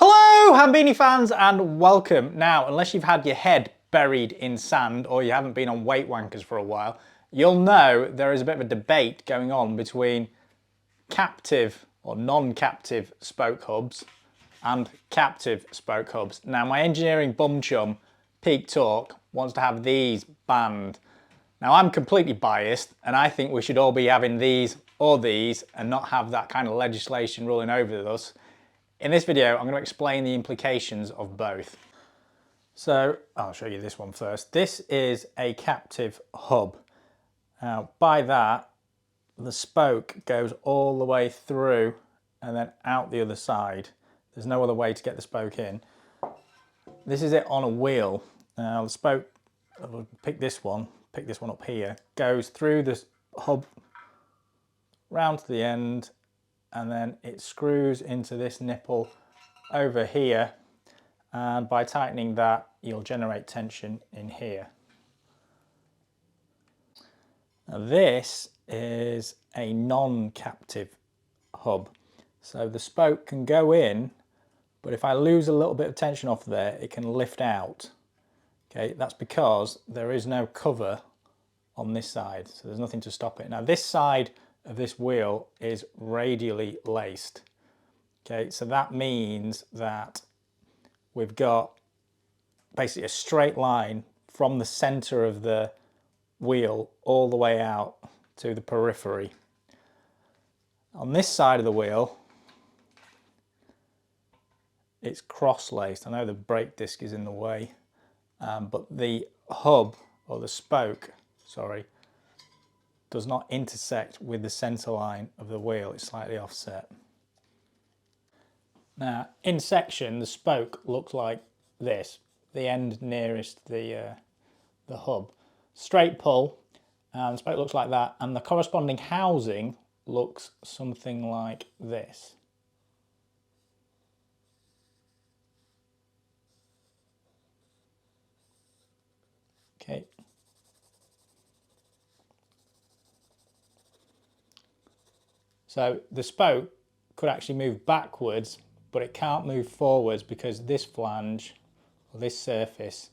Hello Hambini fans and welcome. Now, unless you've had your head buried in sand or you haven't been on Weight Wankers for a while, you'll know there is a bit of a debate going on between captive or non-captive spoke hubs and captive spoke hubs. Now, my engineering bum chum, Peak Talk, wants to have these banned. Now, I'm completely biased and I think we should all be having these or these and not have that kind of legislation ruling over us. In this video, I'm going to explain the implications of both. So I'll show you this one first. This is a captive hub. Now, by that, the spoke goes all the way through and then out the other side. There's no other way to get the spoke in. This is it on a wheel. Now the spoke, I'll pick this one up here, goes through the hub round to the end, and then it screws into this nipple over here, and by tightening that you'll generate tension in here. Now this is a non-captive hub, so the spoke can go in, but if I lose a little bit of tension off there, it can lift out. Okay, that's because there is no cover on this side, so there's nothing to stop it. Now this side of this wheel is radially laced. Okay, so that means that we've got basically a straight line from the center of the wheel all the way out to the periphery. On this side of the wheel, it's cross-laced. I know the brake disc is in the way, but the hub, or the spoke, sorry, does not intersect with the center line of the wheel. It's slightly offset. Now, in section, the spoke looks like this, the end nearest the hub. Straight pull, and the spoke looks like that, and the corresponding housing looks something like this. Okay. So the spoke could actually move backwards, but it can't move forwards because this flange, or this surface,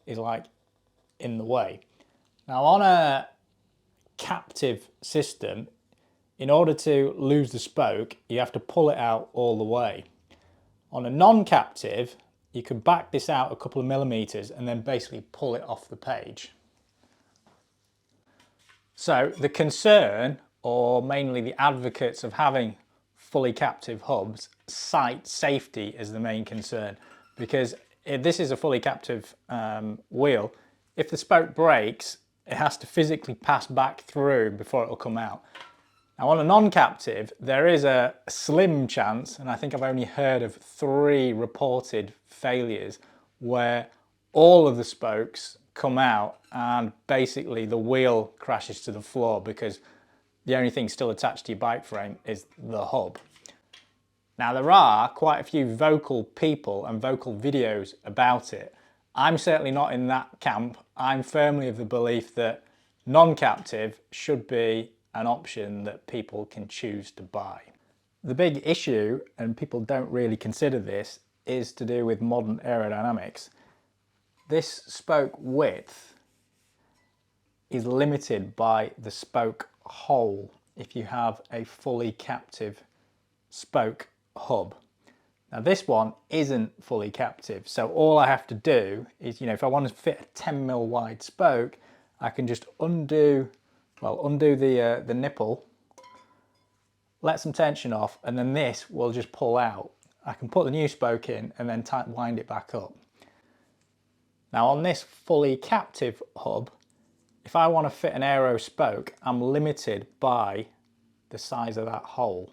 is like in the way. Now on a captive system, in order to lose the spoke, you have to pull it out all the way. On a non-captive, you can back this out a couple of millimeters and then basically pull it off the page. So the concern, or mainly the advocates of having fully captive hubs, cite safety as the main concern, because if this is a fully captive wheel, if the spoke breaks, it has to physically pass back through before it will come out. Now on a non-captive, there is a slim chance, and I think I've only heard of 3 reported failures, where all of the spokes come out and basically the wheel crashes to the floor because the only thing still attached to your bike frame is the hub. Now there are quite a few vocal people and vocal videos about it. I'm certainly not in that camp. I'm firmly of the belief that non-captive should be an option that people can choose to buy. The big issue, and people don't really consider this, is to do with modern aerodynamics. This spoke width is limited by the spoke hole if you have a fully captive spoke hub. Now this one isn't fully captive, so all I have to do is, if I want to fit a 10mm wide spoke, I can just undo the nipple, let some tension off, and then this will just pull out. I can put the new spoke in and then wind it back up. Now on this fully captive hub, if I want to fit an aero spoke, I'm limited by the size of that hole.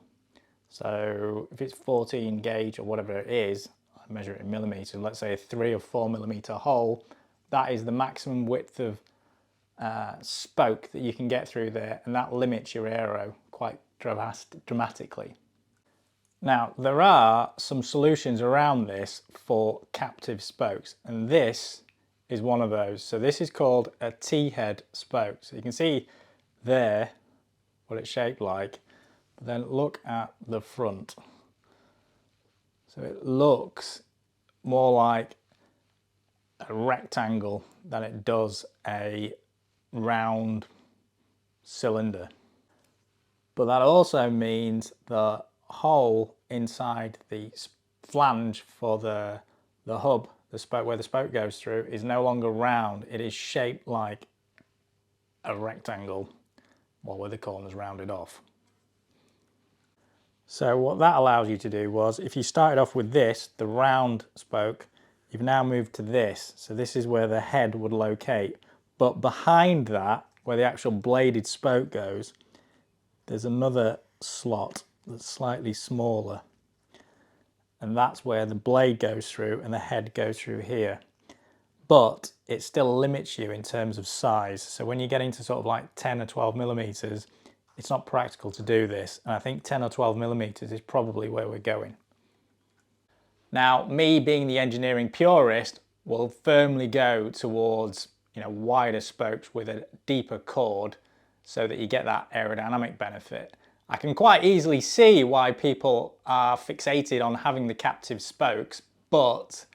So if it's 14 gauge or whatever it is, I measure it in millimeters, let's say a 3 or 4mm hole, that is the maximum width of spoke that you can get through there, and that limits your aero quite dramatically. Now there are some solutions around this for captive spokes, and this is one of those. So this is called a T-head spoke. So you can see there what it's shaped like, but then look at the front. So it looks more like a rectangle than it does a round cylinder. But that also means the hole inside the flange for the hub, the spoke where the spoke goes through, is no longer round. It is shaped like a rectangle, well, with the corners rounded off. So what that allows you to do was, if you started off with this, the round spoke, you've now moved to this. So this is where the head would locate. But behind that, where the actual bladed spoke goes, there's another slot that's slightly smaller. And that's where the blade goes through and the head goes through here. But it still limits you in terms of size. So when you get into sort of like 10 or 12 millimeters, it's not practical to do this. And I think 10 or 12 millimeters is probably where we're going. Now, me being the engineering purist will firmly go towards, wider spokes with a deeper chord so that you get that aerodynamic benefit. I can quite easily see why people are fixated on having the captive spokes, but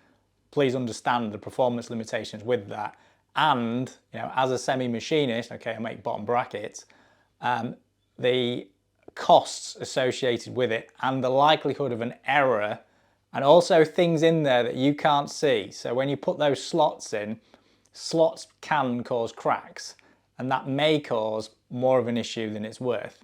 please understand the performance limitations with that. And, as a semi-machinist, okay, I make bottom brackets, the costs associated with it and the likelihood of an error, and also things in there that you can't see. So when you put those slots in, slots can cause cracks, and that may cause more of an issue than it's worth.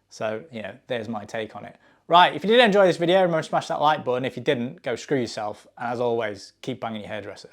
So, there's my take on it. Right, if you did enjoy this video, remember to smash that like button. If you didn't, go screw yourself. And as always, keep banging your hairdresser.